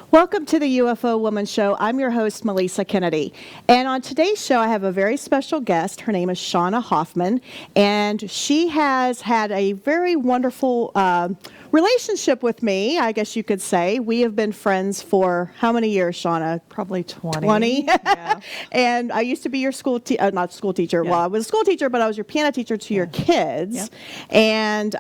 Welcome to the UFO Woman Show. I'm your host, Melisa Kennedy. And on today's show, I have a very special guest. Her name is Shawnna Hoffman, and she has had a very wonderful relationship with me, I guess you could say. We have been friends for how many years, Shawnna? Probably 20. 20? Yeah. And I used to be your not school teacher. Yeah. Well, I was a school teacher, but I was your piano teacher to your kids. Yep. And,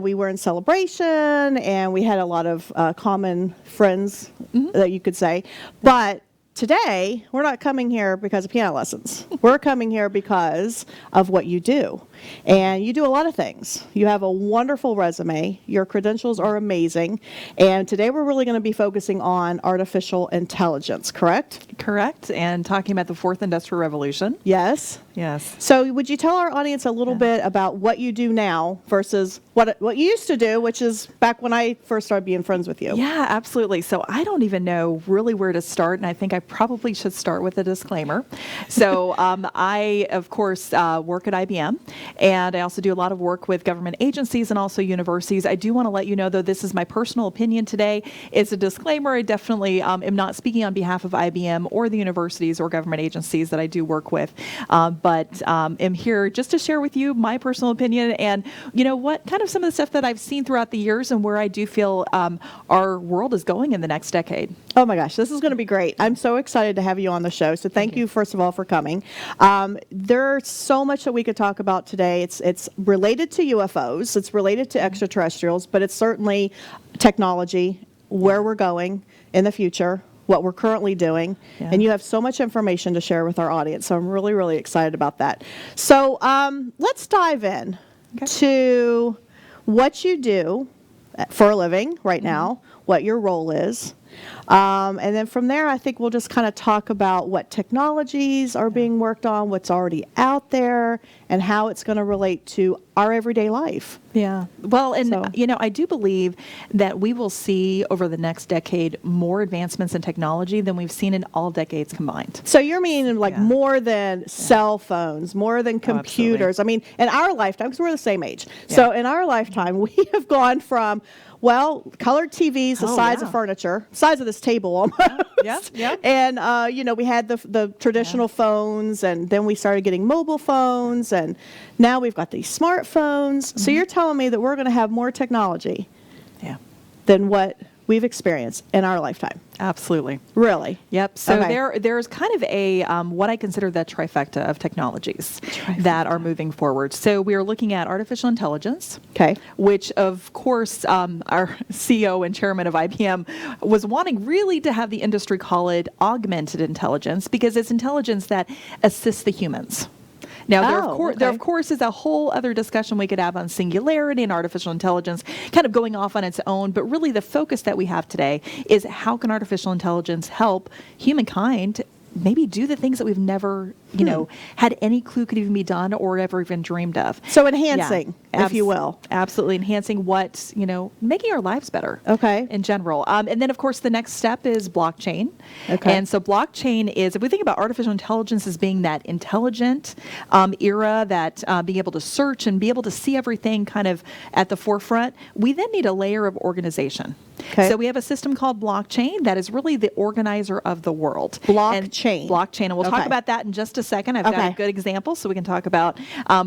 we were in celebration, and we had a lot of common friends, that you could say. But today, we're not coming here because of piano lessons. We're coming here because of what you do. And you do a lot of things. You have a wonderful resume. Your credentials are amazing. And today we're really going to be focusing on artificial intelligence, correct? Correct. And talking about the fourth industrial revolution. Yes. Yes. So would you tell our audience a little bit about what you do now versus what you used to do, which is back when I first started being friends with you? Yeah, absolutely. So I don't even know really where to start, and I think I probably should start with a disclaimer. So I, of course, work at IBM, and I also do a lot of work with government agencies and also universities. I do want to let you know, though, this is my personal opinion today. It's a disclaimer. I definitely am not speaking on behalf of IBM or the universities or government agencies that I do work with, but am here just to share with you my personal opinion and, what kind of some of the stuff that I've seen throughout the years and where I do feel our world is going in the next decade. Oh my gosh, this is going to be great. I'm so excited to have you on the show. So thank you, first of all, for coming. There's so much that we could talk about today. It's related to UFOs, it's related to extraterrestrials, but it's certainly technology, where we're going in the future, what we're currently doing, and you have so much information to share with our audience. So I'm really, really excited about that. So let's dive in to what you do for a living right now, what your role is. And then from there, I think we'll just kind of talk about what technologies are being worked on, what's already out there, and how it's going to relate to our everyday life. Yeah. Well, and, I do believe that we will see over the next decade more advancements in technology than we've seen in all decades combined. So you're meaning more than cell phones, more than computers. I mean, in our lifetime, because we're the same age. Yeah. So in our lifetime, we have gone from colored TVs the size of furniture, size of this table almost. Yeah. And, we had the traditional phones, and then we started getting mobile phones, and now we've got these smartphones. So you're telling me that we're going to have more technology than what we've experienced in our lifetime. Absolutely. Really? Yep. So there's kind of a what I consider the trifecta of technologies that are moving forward. So we are looking at artificial intelligence, which of course our CEO and chairman of IBM was wanting really to have the industry call it augmented intelligence because it's intelligence that assists the humans. Now, there of course is a whole other discussion we could have on singularity and artificial intelligence kind of going off on its own, but really the focus that we have today is how can artificial intelligence help humankind maybe do the things that we've never, had any clue could even be done or ever even dreamed of. So enhancing, if you will. Absolutely. Enhancing what, making our lives better. In general. And then, of course, the next step is blockchain. And so blockchain is, if we think about artificial intelligence as being that intelligent era, that being able to search and be able to see everything kind of at the forefront, we then need a layer of organization. So we have a system called blockchain that is really the organizer of the world. Blockchain. And we'll talk about that in just a second. I've got a good example so we can talk about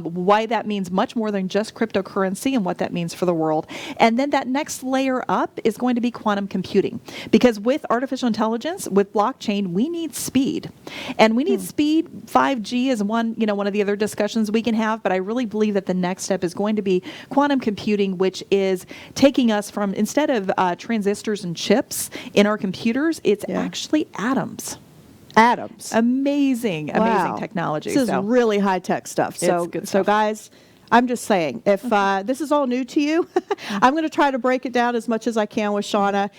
why that means much more than just cryptocurrency and what that means for the world. And then that next layer up is going to be quantum computing. Because with artificial intelligence, with blockchain, we need speed. And we need speed. 5G is one of the other discussions we can have, but I really believe that the next step is going to be quantum computing, which is taking us from, instead of transistors and chips in our computers, it's actually atoms. Amazing technology. This is really high-tech stuff. So guys, I'm just saying, if this is all new to you, I'm going to try to break it down as much as I can with Shawnna.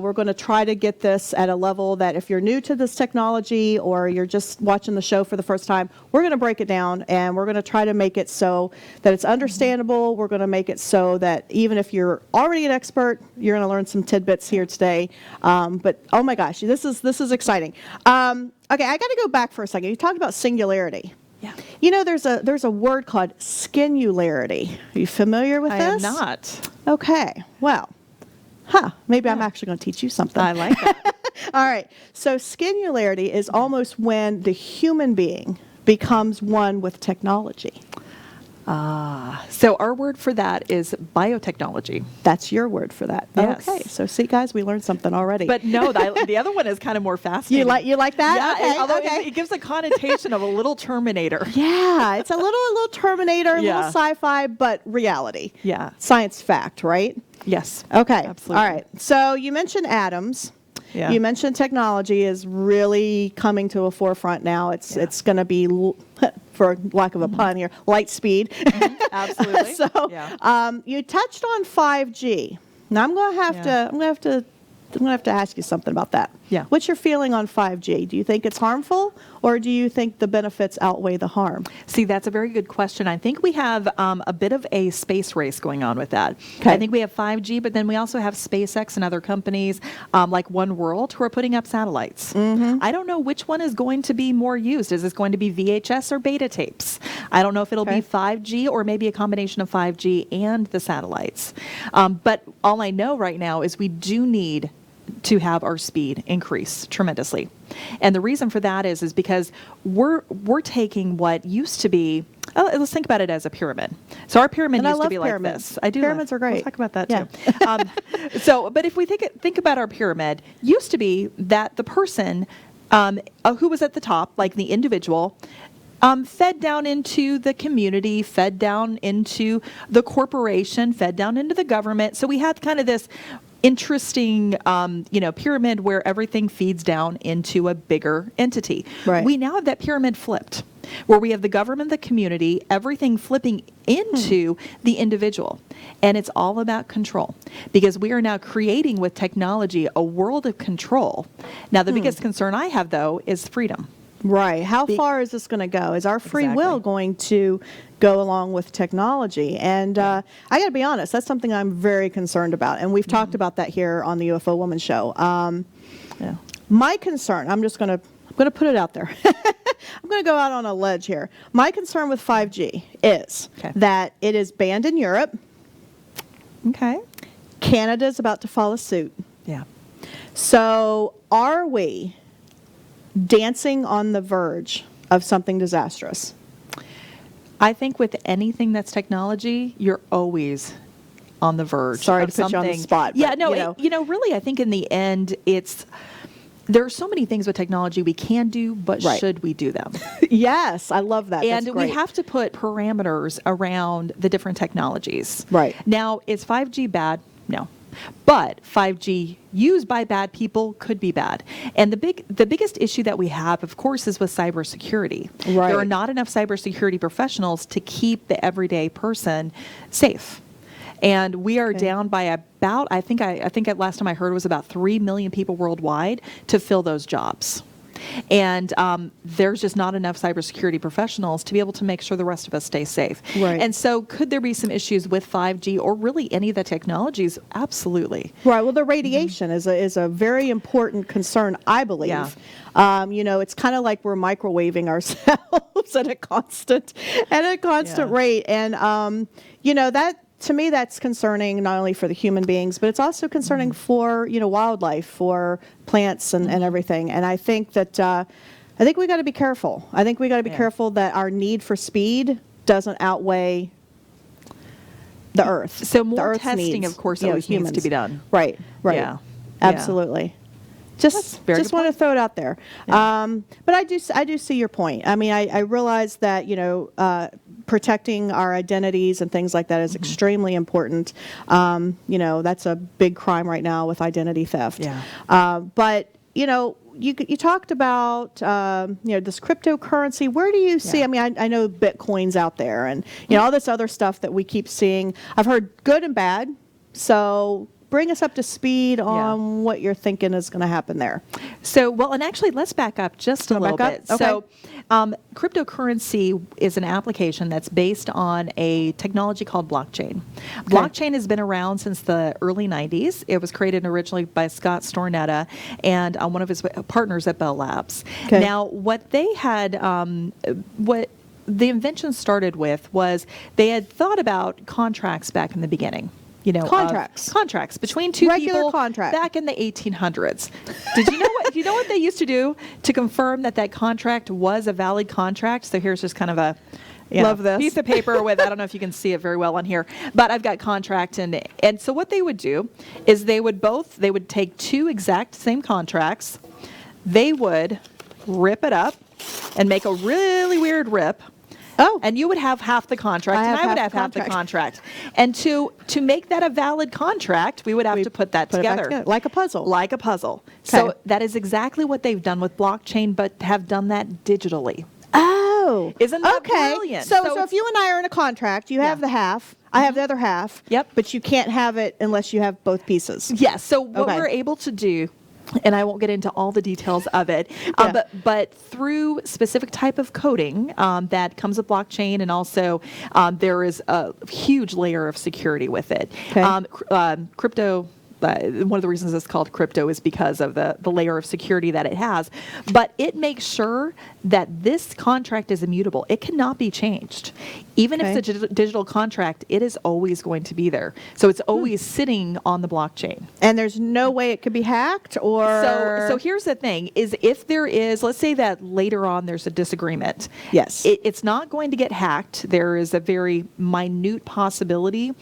We're going to try to get this at a level that if you're new to this technology or you're just watching the show for the first time, we're going to break it down and we're going to try to make it so that it's understandable. We're going to make it so that even if you're already an expert, you're going to learn some tidbits here today. But oh my gosh, this is exciting. Okay, I got to go back for a second. You talked about singularity. Yeah. There's a word called skinnularity. Are you familiar with this? I am not. Okay. Well, Maybe I'm actually going to teach you something. I like that. All right. So skinnularity is almost when the human being becomes one with technology. So our word for that is biotechnology. That's your word for that. Yes. Okay. So see, guys, we learned something already. But no, the other one is kind of more fascinating. You like that? Yeah, Okay. although okay. it gives a connotation of a little Terminator. Yeah, it's a little Terminator, a little sci-fi, but reality. Yeah. Science fact, right? Yes. Okay. Absolutely. All right. So you mentioned atoms. Yeah. You mentioned technology is really coming to a forefront now. It's going to be, for lack of a pun here, light speed. Absolutely. So you touched on 5G. Now I'm going to have to ask you something about that. Yeah. What's your feeling on 5G? Do you think it's harmful, or do you think the benefits outweigh the harm? See, that's a very good question. I think we have a bit of a space race going on with that. Okay. I think we have 5G, but then we also have SpaceX and other companies like One World who are putting up satellites. Mm-hmm. I don't know which one is going to be more used. Is this going to be VHS or beta tapes? I don't know if it'll be 5G or maybe a combination of 5G and the satellites. But all I know right now is we do need to have our speed increase tremendously. And the reason for that is because we're taking what used to be, let's think about it as a pyramid. So our pyramid used to be like this. I do. Pyramids are great. We'll talk about that too. But if we think about our pyramid, used to be that the person who was at the top, like the individual, fed down into the community, fed down into the corporation, fed down into the government. So we had kind of this interesting, pyramid where everything feeds down into a bigger entity. Right. We now have that pyramid flipped, where we have the government, the community, everything flipping into the individual. And it's all about control, because we are now creating with technology a world of control. Now, the biggest concern I have, though, is freedom. Right. How far is this going to go? Is our free will going to go along with technology? And I got to be honest, that's something I'm very concerned about. And we've talked about that here on the UFO Woman Show. My concern, I'm going to put it out there. I'm going to go out on a ledge here. My concern with 5G is that it is banned in Europe. Okay. Canada's about to follow suit. Yeah. So are we dancing on the verge of something disastrous? I think with anything that's technology, you're always on the verge. Sorry of to put you on the something. spot. Yeah, but, no, really, I think in the end, there are so many things with technology we can do, but should we do them? Yes, I love that. And we have to put parameters around the different technologies. Right. Now, is 5G bad? No. But 5G used by bad people could be bad. And the biggest issue that we have, of course, is with cybersecurity. Right. There are not enough cybersecurity professionals to keep the everyday person safe. And we are down by about, I think at last time I heard it was about 3 million people worldwide to fill those jobs. And there's just not enough cybersecurity professionals to be able to make sure the rest of us stay safe. Right. And so could there be some issues with 5G or really any of the technologies? Absolutely. Right. Well, the radiation is a very important concern, I believe. Yeah. It's kind of like we're microwaving ourselves at a constant rate. And, that, to me, that's concerning not only for the human beings, but it's also concerning for, wildlife, for plants and everything. And I think that, I think we got to be careful. I think we got to be careful that our need for speed doesn't outweigh the Earth. So more Earth's testing, needs, of course, always needs to be done. Right. Yeah. Absolutely. Just want to throw it out there. Yeah. But I do see your point. I mean, I realize that, protecting our identities and things like that is extremely important. That's a big crime right now with identity theft. Yeah. But, you talked about, this cryptocurrency. Where do you see, I mean, I know Bitcoin's out there and, all this other stuff that we keep seeing. I've heard good and bad. So bring us up to speed on what you're thinking is going to happen there. So, and actually, let's back up just a little bit. Okay. So, cryptocurrency is an application that's based on a technology called blockchain. Okay. Blockchain has been around since the early 90s. It was created originally by Scott Stornetta and one of his partners at Bell Labs. Okay. Now, what they had, what the invention started with was they had thought about contracts back in the beginning. Contracts between two Regular people contract. back in the 1800s. Did you know what? Do you know what they used to do to confirm that contract was a valid contract? So here's just kind of a Love this piece of paper with, I don't know if you can see it very well on here, but I've got contract and so what they would do is they would take two exact same contracts, they would rip it up and make a really weird rip. Oh. And you would have half the contract, and I would have half the contract. And to make that a valid contract, we would have to put that together. Like a puzzle. Like a puzzle. Okay. So that is exactly what they've done with blockchain, but have done that digitally. Oh. Isn't that brilliant? So if you and I are in a contract, you have the half, I have the other half. Yep. But you can't have it unless you have both pieces. Yes. So what we're able to do, and I won't get into all the details of it, but through specific type of coding that comes with blockchain, and also there is a huge layer of security with it. Okay. Crypto. One of the reasons it's called crypto is because of the layer of security that it has. But it makes sure that this contract is immutable. It cannot be changed. Even if it's a digital contract, it is always going to be there. So it's always sitting on the blockchain. And there's no way it could be hacked or... So here's the thing, is if there is, let's say that later on there's a disagreement. Yes. It's not going to get hacked. There is a very minute possibility.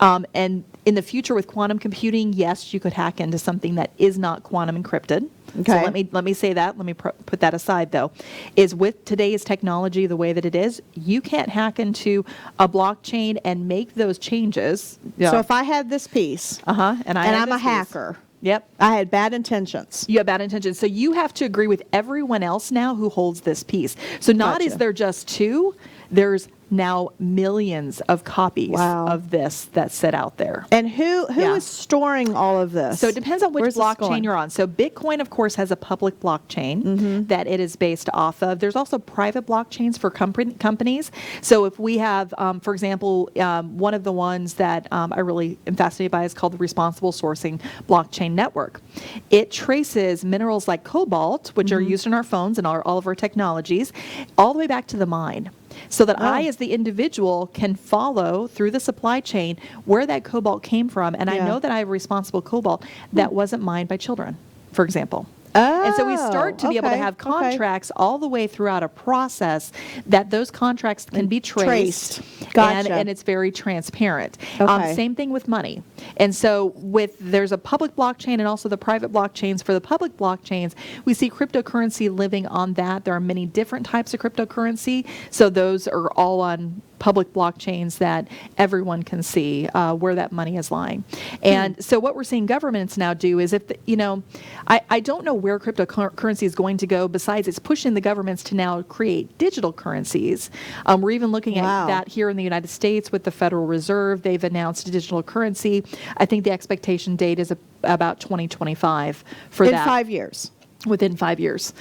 And in the future with quantum computing, yes, you could hack into something that is not quantum encrypted. Okay. So let me say that. Let me put that aside, though. Is with today's technology the way that it is, you can't hack into a blockchain and make those changes. So if I had this piece, and I'm a hacker. Yep. I had bad intentions. You have bad intentions. So you have to agree with everyone else now who holds this piece. So not is there just two, there's now millions of copies of this that sit out there. And who is storing all of this? So it depends on which blockchain you're on. So Bitcoin, of course, has a public blockchain that it is based off of. There's also private blockchains for companies. So if we have, for example, one of the ones that I really am fascinated by is called the Responsible Sourcing Blockchain Network. It traces minerals like cobalt, which are used in our phones and all of our technologies, all the way back to the mine. So that I, as the individual, can follow through the supply chain where that cobalt came from. And I know that I have responsible cobalt that wasn't mined by children, for example. And so we start to be able to have contracts all the way throughout a process that those contracts can be traced. Gotcha. And it's very transparent. Okay. Same thing with money. And so there's a public blockchain and also the private blockchains. For the public blockchains, we see cryptocurrency living on that. There are many different types of cryptocurrency. So those are all on public blockchains that everyone can see where that money is lying. And so what we're seeing governments now do is I don't know where cryptocurrency is going to go, besides it's pushing the governments to now create digital currencies. We're even looking at that here in the United States with the Federal Reserve. They've announced a digital currency. I think the expectation date is about 2025 for that. In 5 years. Within 5 years.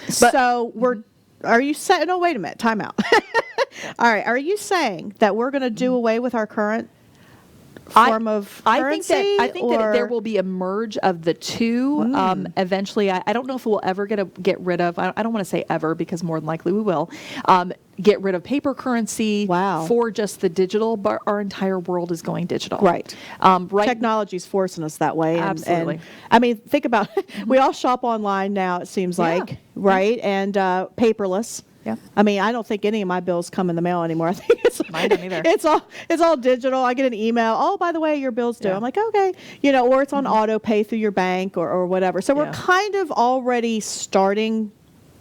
Are you saying, no, wait a minute, time out. All right, are you saying that we're going to do away with our current form of currency? I think that there will be a merge of the two. Eventually, I don't know if we'll ever get rid of, I don't want to say ever because more than likely we will, get rid of paper currency for just the digital, but our entire world is going digital. Right. Technology's forcing us that way. Absolutely. And I mean, think about it. We all shop online now, it seems like, right? And paperless. Yeah. I mean, I don't think any of my bills come in the mail anymore. I think mine don't either. It's all digital. I get an email. Oh, by the way, your bill's due. I'm like, okay, or it's on auto pay through your bank or whatever. So we're kind of already starting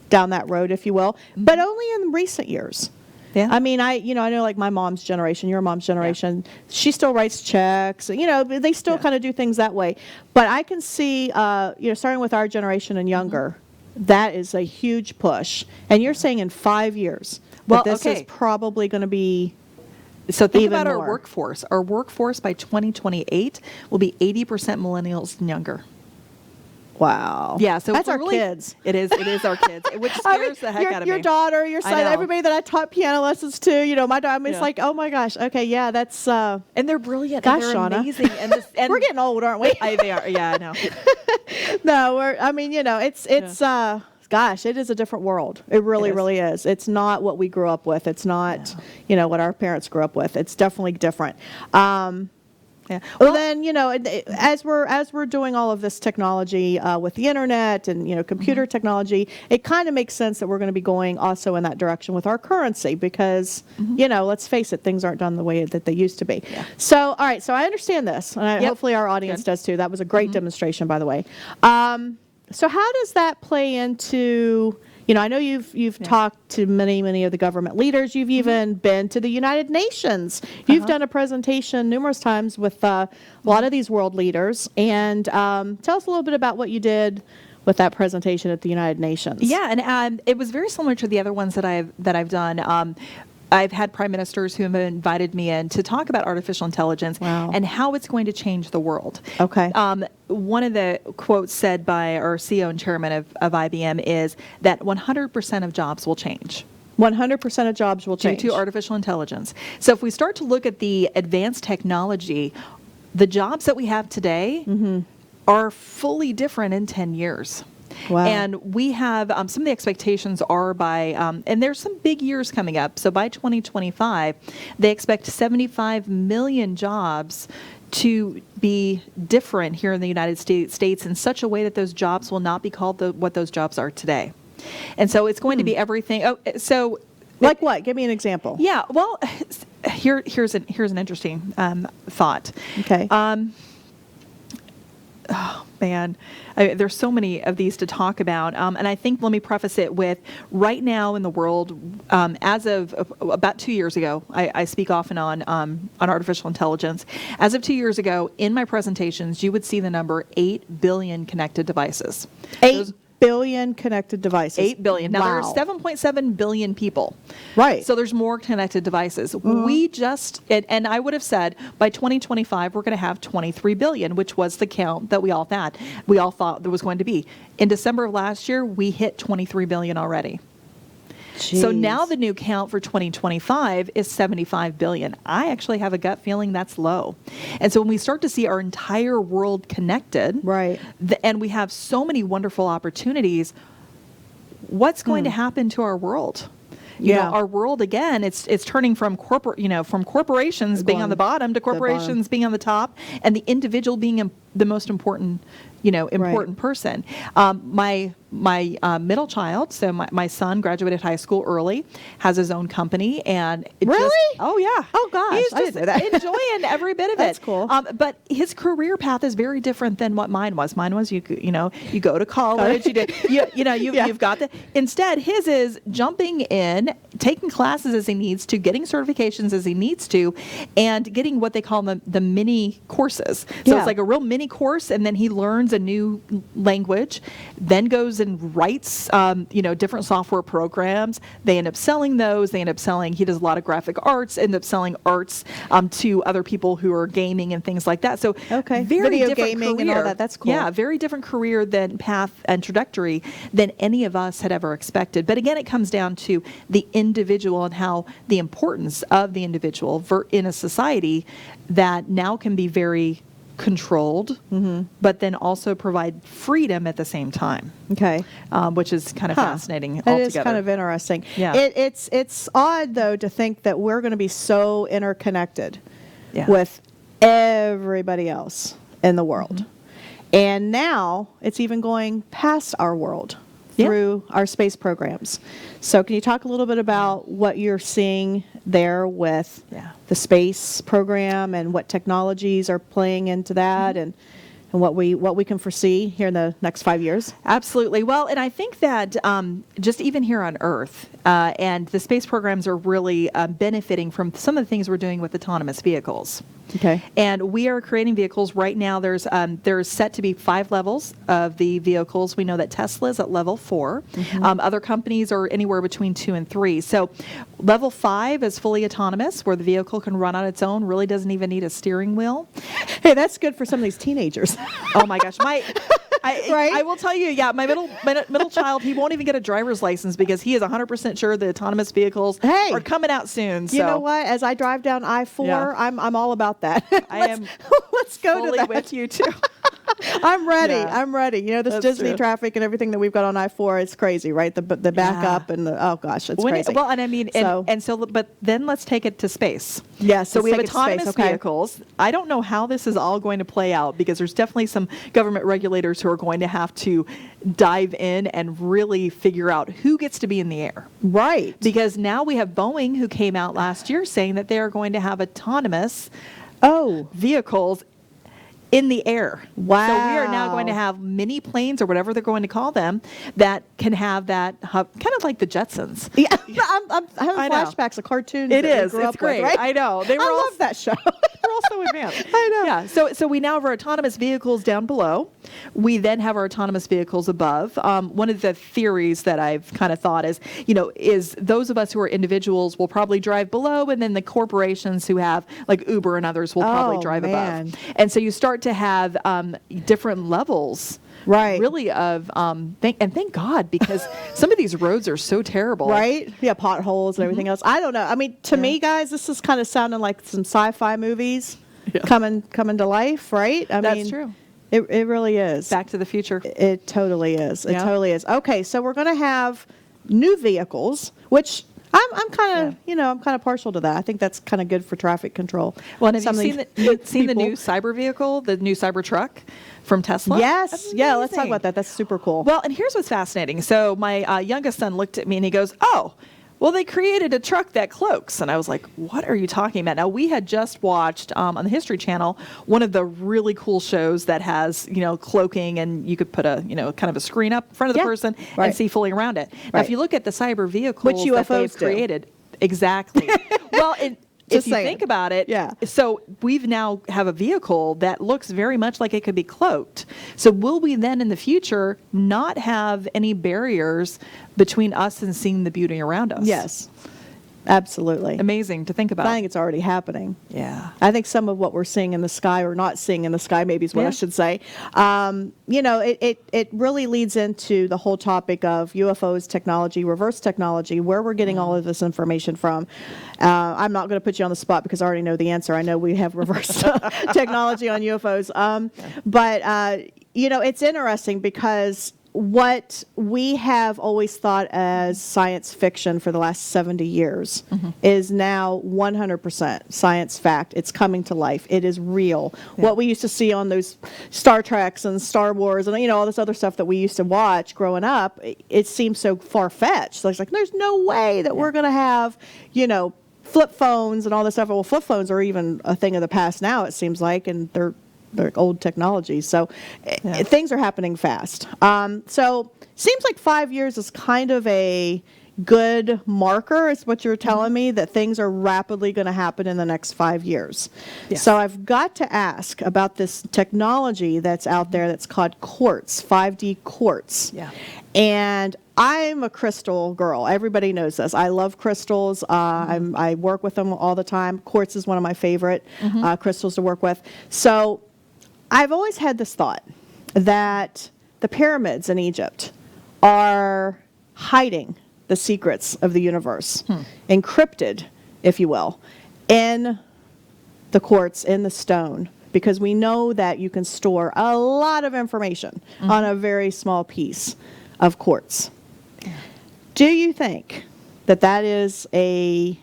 down that road, if you will, but only in recent years. Yeah. I mean, I know like my mom's generation, your mom's generation, she still writes checks. They still kind of do things that way. But I can see, starting with our generation and younger. That is a huge push. And you're saying in 5 years that this is probably going to be So think even about more. our workforce. Our workforce by 2028 will be 80% millennials and younger. Wow. Yeah, so that's our really, kids. It is our kids, which scares the heck out of me. Your daughter, your son, everybody that I taught piano lessons to, my daughter, it's like, oh my gosh, okay, yeah, that's... and they're brilliant. Gosh, and they're Shawnna. amazing. And we're getting old, aren't we? They are, yeah, I know. No, it's gosh, it is a different world. It really, really is. It's not what we grew up with. It's not, what our parents grew up with. It's definitely different. Yeah. Well, then, as we're doing all of this technology with the internet and, computer technology, it kind of makes sense that we're going to be going also in that direction with our currency because, let's face it, things aren't done the way that they used to be. Yeah. So, all right. So I understand this. And hopefully our audience does too. That was a great demonstration, by the way. So how does that play into... I know you've talked to many of the government leaders. You've even been to the United Nations. You've done a presentation numerous times with a lot of these world leaders. And tell us a little bit about what you did with that presentation at the United Nations. Yeah, and it was very similar to the other ones that I've done. I've had prime ministers who have invited me in to talk about artificial intelligence and how it's going to change the world. Okay. One of the quotes said by our CEO and chairman of IBM is that 100% of jobs will change. 100% of jobs will change. Due to artificial intelligence. So if we start to look at the advanced technology, the jobs that we have today are fully different in 10 years. Wow. And we have some of the expectations are by, and there's some big years coming up. So by 2025, they expect 75 million jobs to be different here in the United States in such a way that those jobs will not be called what those jobs are today. And so it's going to be everything. Oh, so like what? Give me an example. Yeah. Well, here's an interesting thought. Okay. Oh, man. There's so many of these to talk about. And I think, let me preface it with, right now in the world, as of about 2 years ago, I speak off and on artificial intelligence. As of 2 years ago, in my presentations, you would see the number 8 billion connected devices. 8 billion connected devices. 8 billion. Now, wow. there are 7.7 billion people. Right. So there's more connected devices. We just, and I would have said by 2025, we're going to have 23 billion, which was the count that we all thought there was going to be. In December of last year, we hit 23 billion already. Jeez. So now the new count for 2025 is 75 billion. I actually have a gut feeling that's low. And so when we start to see our entire world connected, right, and we have so many wonderful opportunities, what's going to happen to our world? You know, our world, again, it's turning from corporations being on the bottom to corporations being on the top, and the individual being the most important person. My middle child, so my son graduated high school early, has his own company, and oh yeah, oh gosh, he's I didn't know that. enjoying every bit of That's it. Cool. But his career path is very different than what mine was. Mine was you go to college, you've got the. Instead, his is jumping in, taking classes as he needs to, getting certifications as he needs to, and getting what they call the mini courses. So it's like a real mini course, and then he learns a new language, then goes and writes, different software programs. They end up selling those. He does a lot of graphic arts, end up selling arts to other people who are gaming and things like that. So very video different gaming career. and all that. That's cool. Yeah, very different career than path and trajectory than any of us had ever expected. But again, it comes down to the individual and how the importance of the individual in a society that now can be very controlled, but then also provide freedom at the same time. Okay. Which is kind of fascinating altogether. It is kind of interesting. Yeah. It's odd, though, to think that we're going to be so interconnected with everybody else in the world. And now it's even going past our world through our space programs. So can you talk a little bit about what you're seeing there with the space program and what technologies are playing into that and what we can foresee here in the next 5 years? Absolutely. Well, and I think that just even here on Earth, and the space programs are really benefiting from some of the things we're doing with autonomous vehicles. Okay. And we are creating vehicles right now. There's set to be 5 levels of the vehicles. We know that Tesla is at level 4. Other companies are anywhere between 2 and 3. So level 5 is fully autonomous, where the vehicle can run on its own, really doesn't even need a steering wheel. Hey, that's good for some of these teenagers. Oh my gosh. I will tell you, my middle child, he won't even get a driver's license because he is 100% sure the autonomous vehicles are coming out soon. So. You know what? As I drive down I-4, I'm all about that. I am let's go fully to that. with you too. I'm ready. Yeah. I'm ready. You know, this That's Disney true. traffic and everything that we've got on I-4, it's crazy, right? The backup and oh gosh, it's crazy. Well, and I mean, but then let's take it to space. Yes, So let's we have take it to space, autonomous okay. vehicles. I don't know how this is all going to play out because there's definitely some government regulators who are going to have to dive in and really figure out who gets to be in the air. Right. Because now we have Boeing who came out last year saying that they are going to have autonomous vehicles in the air. Wow. So we are now going to have mini planes or whatever they're going to call them that can have that kind of like the Jetsons. Yeah, I'm having I know. flashbacks of cartoons. It that we is. grew It's up great. With, right? I know. They were I all love that show. They're all so advanced. I know. Yeah. So we now have our autonomous vehicles down below. We then have our autonomous vehicles above. One of the theories that I've kind of thought is those of us who are individuals will probably drive below, and then the corporations who have like Uber and others will probably drive above. And so you start to have different levels. Right. Really thank God, because some of these roads are so terrible. Right? Yeah, potholes and everything else. I don't know. I mean, to me, guys, this is kind of sounding like some sci-fi movies coming to life, right? That's true. It really is. Back to the Future. It totally is. It totally is. Okay, so we're going to have new vehicles, which I'm kind of I'm kind of partial to that. I think that's kind of good for traffic control. Well, and have you seen the new cyber vehicle, the new cyber truck from Tesla? Yes. Yeah, let's talk about that. That's super cool. Well, and here's what's fascinating. So my youngest son looked at me and he goes, "Oh, well, they created a truck that cloaks." And I was like, "What are you talking about?" Now, we had just watched on the History Channel one of the really cool shows that has, cloaking, and you could put a, kind of a screen up in front of the person and see fully around it. Now, if you look at the cyber vehicles which UFOs that they've created, exactly. Well, if you think about it, so we've now have a vehicle that looks very much like it could be cloaked. So will we then in the future not have any barriers between us and seeing the beauty around us? Yes. Absolutely. Amazing to think about. I think it's already happening. Yeah. I think some of what we're seeing in the sky, or not seeing in the sky, maybe is what I should say. It really leads into the whole topic of UFOs, technology, reverse technology, where we're getting all of this information from. I'm not going to put you on the spot because I already know the answer. I know we have reverse technology on UFOs. But it's interesting because what we have always thought as science fiction for the last 70 years is now 100% science fact. It's coming to life. It is real. Yeah. What we used to see on those Star Treks and Star Wars and all this other stuff that we used to watch growing up, it seems so far-fetched. So it's like, there's no way that we're going to have, flip phones and all this stuff. Well, flip phones are even a thing of the past now, it seems like, and they're old technology. So things are happening fast. So seems like 5 years is kind of a good marker, is what you're telling me, that things are rapidly going to happen in the next 5 years. Yes. So I've got to ask about this technology that's out there that's called quartz, 5D quartz. Yeah. And I'm a crystal girl. Everybody knows this. I love crystals. I work with them all the time. Quartz is one of my favorite crystals to work with. So I've always had this thought that the pyramids in Egypt are hiding the secrets of the universe, encrypted, if you will, in the quartz, in the stone, because we know that you can store a lot of information on a very small piece of quartz. Do you think that that is a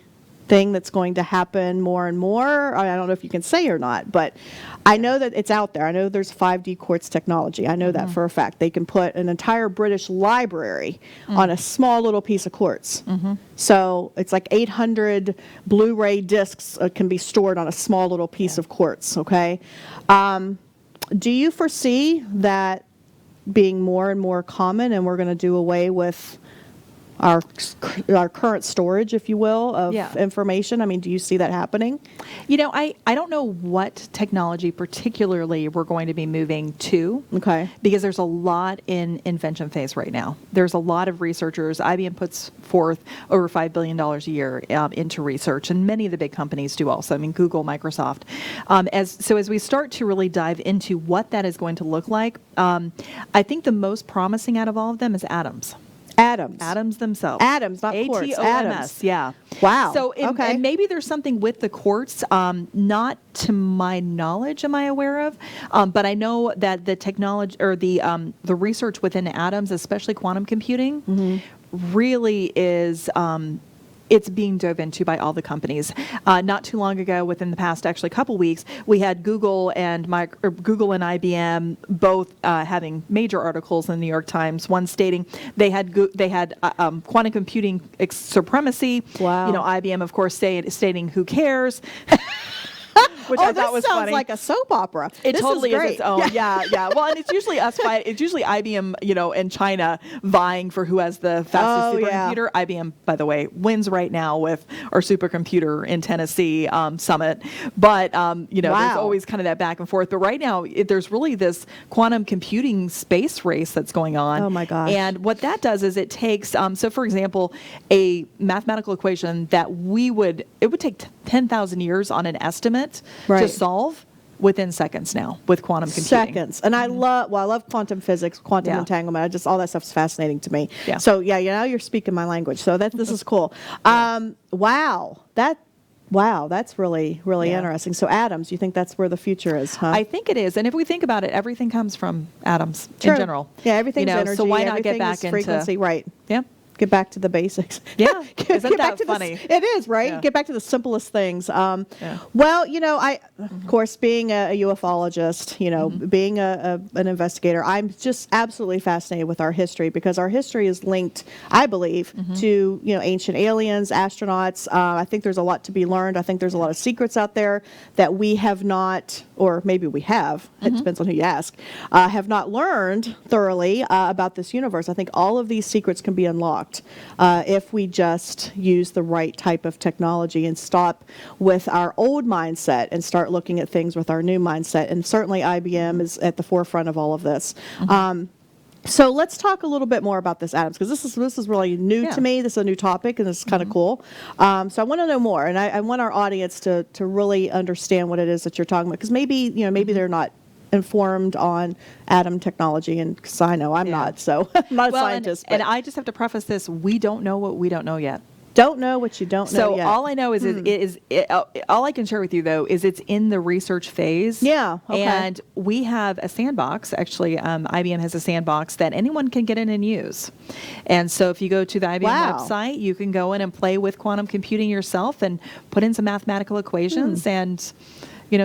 thing that's going to happen more and more? I don't know if you can say or not, but I know that it's out there. I know there's 5D quartz technology. I know that for a fact. They can put an entire British library on a small little piece of quartz. So it's like 800 Blu-ray discs can be stored on a small little piece of quartz, okay? Do you foresee that being more and more common, and we're going to do away with our current storage, if you will, of information? I mean, do you see that happening? I don't know what technology particularly we're going to be moving to. Okay. Because there's a lot in invention phase right now. There's a lot of researchers. IBM puts forth over $5 billion a year into research, and many of the big companies do also. I mean, Google, Microsoft. As we start to really dive into what that is going to look like, I think the most promising out of all of them is atoms. Atoms. Atoms themselves. Atoms, not quartz. ATOMS, Atoms. yeah. Wow. So, Okay. and maybe there's something with the quartz, not to my knowledge, am I aware of, but I know that the technology or the research within atoms, especially quantum computing, really is. It's being dove into by all the companies. Not too long ago, within the past actually couple weeks, we had Google and IBM both having major articles in the New York Times. One stating they had quantum computing supremacy. Wow. You know, IBM of course stating who cares. Which Oh, I thought was this sounds funny. like a soap opera. It This totally is great. its own. Yeah. Well, and it's usually it's usually IBM, and China vying for who has the fastest supercomputer. Yeah. IBM, by the way, wins right now with our supercomputer in Tennessee summit. But there's always kind of that back and forth. But right now, there's really this quantum computing space race that's going on. Oh my gosh. And what that does is it takes so for example, a mathematical equation that it would take 10,000 years on an estimate to solve within seconds now with quantum computing. Seconds. And I love quantum physics, quantum entanglement. All that stuff's fascinating to me. Yeah. So now you're speaking my language. So this is cool. Wow. That's really, really interesting. So atoms, you think that's where the future is, huh? I think it is. And if we think about it, everything comes from atoms True. in general. Yeah, everything's energy. So why not get everything back is into frequency, right? Yeah. Get back to the basics. Yeah. Get Isn't back that to funny? It is, right? Yeah. Get back to the simplest things. Yeah. Well, of course, being a ufologist, being an investigator, I'm just absolutely fascinated with our history because our history is linked, I believe, to, ancient aliens, astronauts. I think there's a lot to be learned. I think there's a lot of secrets out there that we have not, or maybe we have, it depends on who you ask, have not learned thoroughly about this universe. I think all of these secrets can be unlocked if we just use the right type of technology and stop with our old mindset and start looking at things with our new mindset. And certainly IBM is at the forefront of all of this. So let's talk a little bit more about this, Adams, because this is really new to me. This is a new topic, and it's kind of cool. So I want to know more, and I want our audience to really understand what it is that you're talking about, because maybe they're not informed on atom technology, and because I know I'm not, so I'm not a scientist. And I just have to preface this: we don't know what we don't know yet. Don't know what you don't know yet. So all I know is all I can share with you though is it's in the research phase. Yeah. Okay. And we have a sandbox. Actually, IBM has a sandbox that anyone can get in and use. And so if you go to the IBM website, you can go in and play with quantum computing yourself and put in some mathematical equations and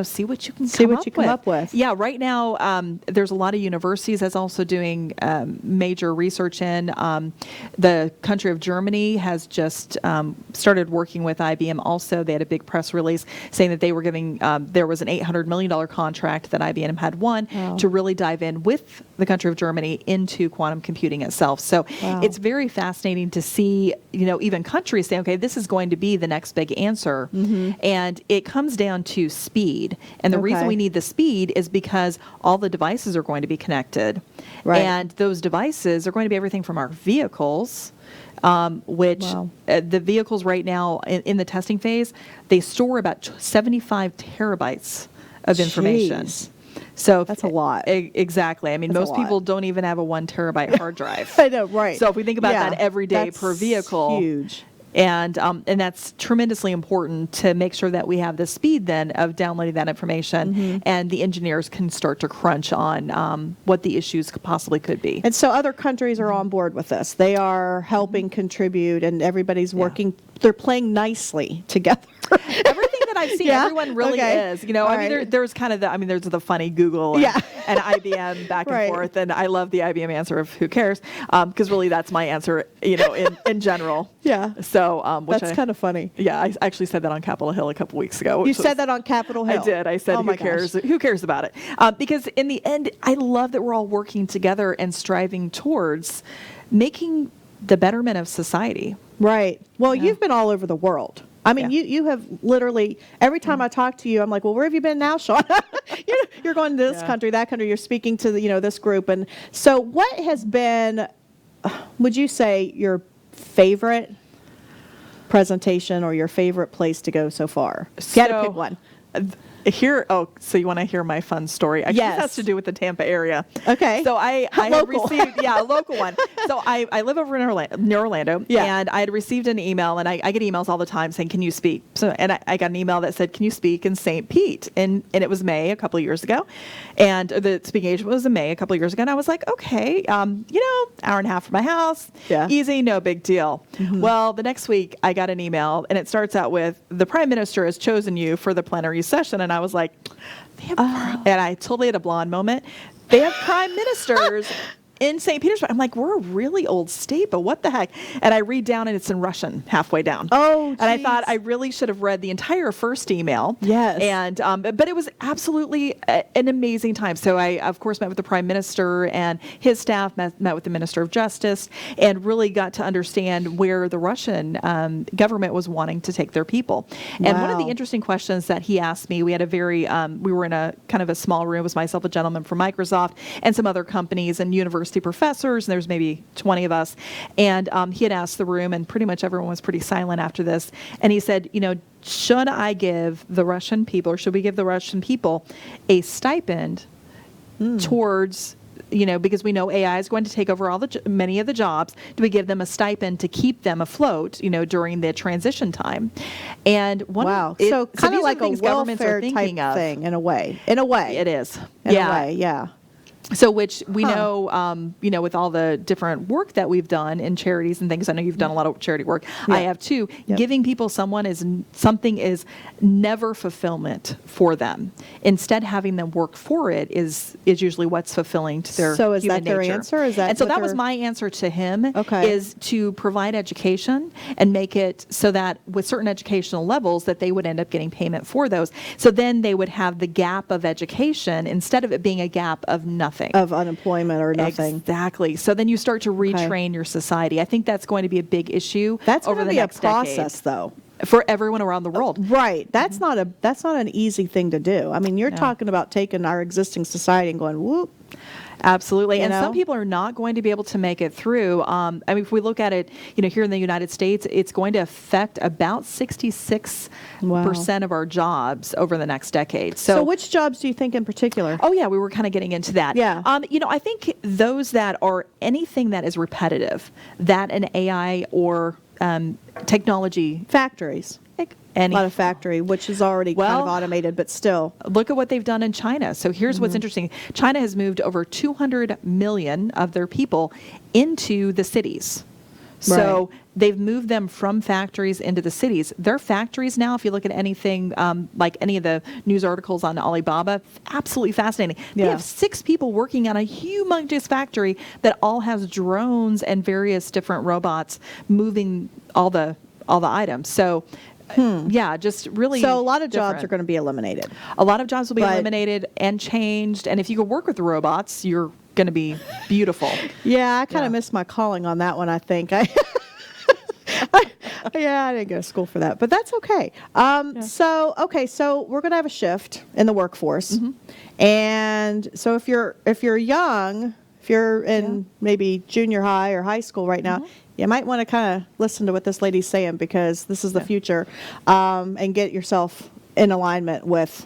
see what you can come up with. Yeah, right now there's a lot of universities that's also doing major research in. The country of Germany has just started working with IBM also. They had a big press release saying that they were giving, there was an $800 million contract that IBM had won to really dive in with the country of Germany into quantum computing itself. So it's very fascinating to see, even countries say, okay, this is going to be the next big answer. And it comes down to speed. And the reason we need the speed is because all the devices are going to be connected. Right. And those devices are going to be everything from our vehicles, which the vehicles right now in the testing phase, they store about 75 terabytes of information. So that's a lot. Exactly. I mean, most people don't even have a 1 terabyte hard drive. I know, right. So if we think about that every day per vehicle, huge. And that's tremendously important to make sure that we have the speed then of downloading that information, and the engineers can start to crunch on what the issues possibly could be. And so other countries are on board with this. They are helping contribute, and everybody's working. They're playing nicely together. Everything that I've seen, everyone really is. There's kind of there's the funny Google and IBM back and forth, and I love the IBM answer of who cares, because really that's my answer, in general. Yeah. So that's kind of funny. Yeah, I actually said that on Capitol Hill a couple weeks ago. You said that on Capitol Hill? I did. I said, who cares? Who cares about it? Because in the end, I love that we're all working together and striving towards making the betterment of society. Right. Well, you've been all over the world. I mean, you have literally, every time I talk to you, I'm like, well, where have you been now, Shawnna? You're going to this country, that country, you're speaking to this group. And so what has been, would you say, your favorite presentation or your favorite place to go so far? You got to pick one. So you want to hear my fun story? Actually, Yes. This has to do with the Tampa area. Okay. So I had Local. received, a local one. So I live over in near Orlando, and I had received an email, and I get emails all the time saying, "Can you speak?" So, and I got an email that said, "Can you speak in St. Pete?" And it was May a couple of years ago, and the speaking engagement was in May a couple of years ago, and I was like, okay, hour and a half from my house, easy, no big deal. Mm-hmm. Well, the next week I got an email, and it starts out with, "The Prime Minister has chosen you for the plenary session," and I was like, and I totally had a blonde moment. They have prime ministers in St. Petersburg. I'm like, we're a really old state, but what the heck? And I read down, and it's in Russian halfway down. Oh, geez. And I thought I really should have read the entire first email. Yes. And but it was absolutely an amazing time. So I, of course, met with the Prime Minister and his staff, met with the Minister of Justice, and really got to understand where the Russian government was wanting to take their people. And one of the interesting questions that he asked me, we had a very, we were in a kind of a small room. It was myself, a gentleman from Microsoft, and some other companies and university professors, and there's maybe 20 of us. And he had asked the room, and pretty much everyone was pretty silent after this. And he said, should I give the Russian people, or should we give the Russian people a stipend towards, because we know AI is going to take over many of the jobs. Do we give them a stipend to keep them afloat, during the transition time? And so kind of like a welfare type thing in a way. It is. In a way, yeah. So which we know, with all the different work that we've done in charities and things. I know you've done a lot of charity work. Yeah. I have too. Yep. Giving people something is never fulfillment for them. Instead, having them work for it is usually what's fulfilling to their So is human that their nature. answer? And so that was my answer to him. Okay. Is to provide education and make it so that with certain educational levels that they would end up getting payment for those. So then they would have the gap of education instead of it being a gap of nothing. Of unemployment or nothing. Exactly. So then you start to retrain your society. I think that's going to be a big issue over the next process, decade. though. For everyone around the world. Right. That's not an easy thing to do. I mean, you're talking about taking our existing society and going, whoop. Absolutely. And some people are not going to be able to make it through. If we look at it, here in the United States, it's going to affect about 66% of our jobs over the next decade. So which jobs do you think in particular? Oh, yeah, we were kind of getting into that. Yeah. I think those that are anything that is repetitive, that an AI or technology. Factories. A lot of factory, which is already kind of automated, but still. Look at what they've done in China. So here's what's interesting. China has moved over 200 million of their people into the cities. So they've moved them from factories into the cities. Their factories now, if you look at anything like any of the news articles on Alibaba, absolutely fascinating. They have 6 people working on a humongous factory that all has drones and various different robots moving all the items. So just really. So a lot of jobs are going to be eliminated. A lot of jobs will be eliminated and changed. And if you could work with the robots, you're going to be beautiful. Yeah, I kind of missed my calling on that one, I think. I didn't go to school for that, but that's okay. So we're going to have a shift in the workforce. And so if you're young, if you're in maybe junior high or high school right now, you might want to kind of listen to what this lady's saying, because this is the future, and get yourself in alignment with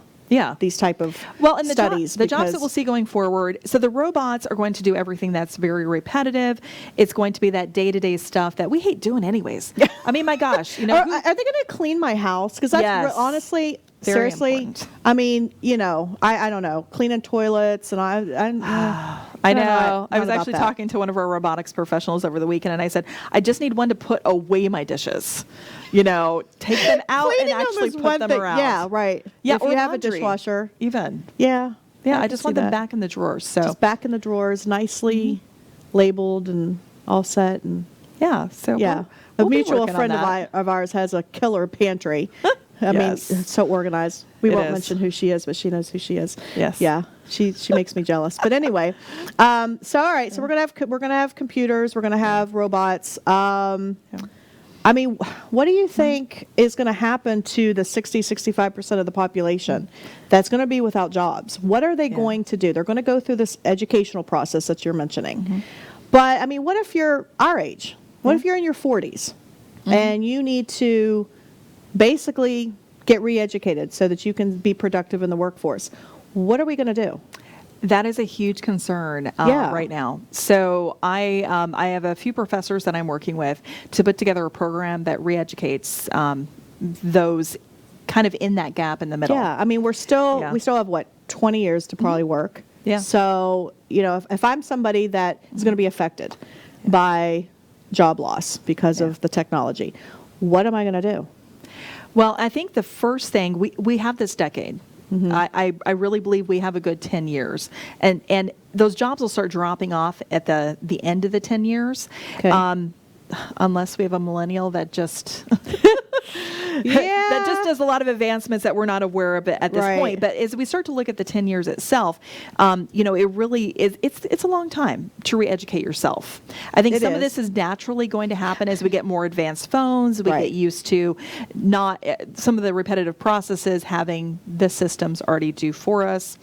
these type of studies. The jobs that we'll see going forward, so the robots are going to do everything that's very repetitive. It's going to be that day-to-day stuff that we hate doing anyways. I mean, my gosh. Are they going to clean my house? Because that's honestly... Very seriously, important. I mean, I don't know, cleaning toilets, and I know. I was actually talking to one of our robotics professionals over the weekend, and I said, I just need one to put away my dishes. Take them out and actually put them around. Yeah, right. Yeah, if or you have laundry, a dishwasher, even. Yeah, I just want them back in the drawers. So just back in the drawers, nicely labeled and all set, and a mutual friend of ours has a killer pantry. I mean, it's so organized. We won't mention who she is, but she knows who she is. Yes. Yeah. She makes me jealous. But anyway, all right. So we're gonna have computers. We're gonna have robots. I mean, what do you think is going to happen to the 65% of the population that's going to be without jobs? What are they going to do? They're going to go through this educational process that you're mentioning. But I mean, what if you're our age? What if you're in your 40s and you need to basically get re-educated so that you can be productive in the workforce. What are we going to do? That is a huge concern right now. So I have a few professors that I'm working with to put together a program that re-educates those kind of in that gap in the middle. Yeah, I mean, we still have, what, 20 years to probably work. Yeah. So, if I'm somebody that is going to be affected by job loss because of the technology, what am I going to do? Well, I think the first thing, we have this decade. I really believe we have a good 10 years. And those jobs will start dropping off at the end of the 10 years. Okay. Unless we have a millennial that just Yeah. that just does a lot of advancements that we're not aware of at this Right. point. But as we start to look at the 10 years itself, it really is, it's a long time to re-educate yourself. I think some of this is naturally going to happen as we get more advanced phones, we get used to not some of the repetitive processes having the systems already do for us.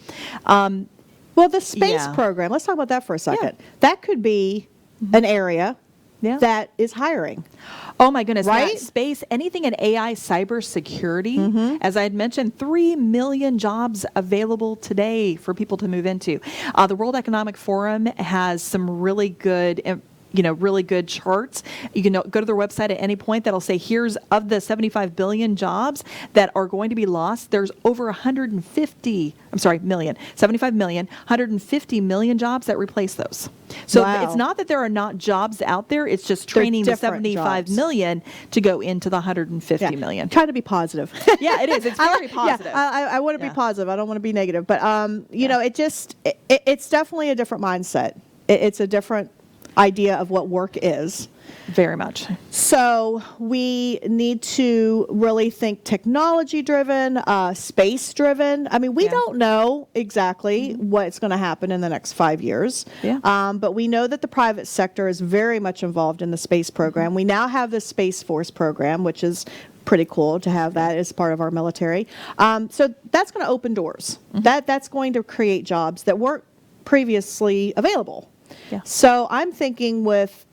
Well, the space program, let's talk about that for a second. That could be an area that is hiring. Oh my goodness, right? Space, anything in AI, cybersecurity. As I had mentioned, 3 million jobs available today for people to move into. The World Economic Forum has some really good really good charts. You can go to their website at any point that'll say, here's of the 75 billion jobs that are going to be lost, there's over 150 million jobs that replace those. So it's not that there are not jobs out there, it's just training the 75 million to go into the 150 million. Try to be positive. Yeah, it is. It's very positive. I want to be positive. I don't want to be negative. But, it's definitely a different mindset. It's a different idea of what work is. Very much. So we need to really think technology-driven, space-driven. I mean, we don't know exactly what's going to happen in the next 5 years. But we know that the private sector is very much involved in the space program. We now have the Space Force program, which is pretty cool to have that as part of our military. So that's going to open doors. That's going to create jobs that weren't previously available. So I'm thinking with,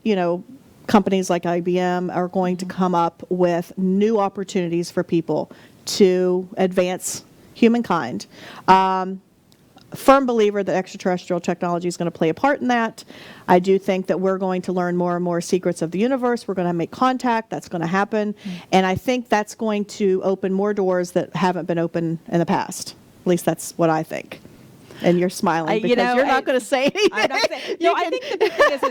companies like IBM are going to come up with new opportunities for people to advance humankind. Firm believer that extraterrestrial technology is going to play a part in that. I do think that we're going to learn more and more secrets of the universe. We're going to make contact. That's going to happen. And I think that's going to open more doors that haven't been open in the past. At least that's what I think. And you're smiling because you're not going to say anything. I'm not saying, I think the big thing is,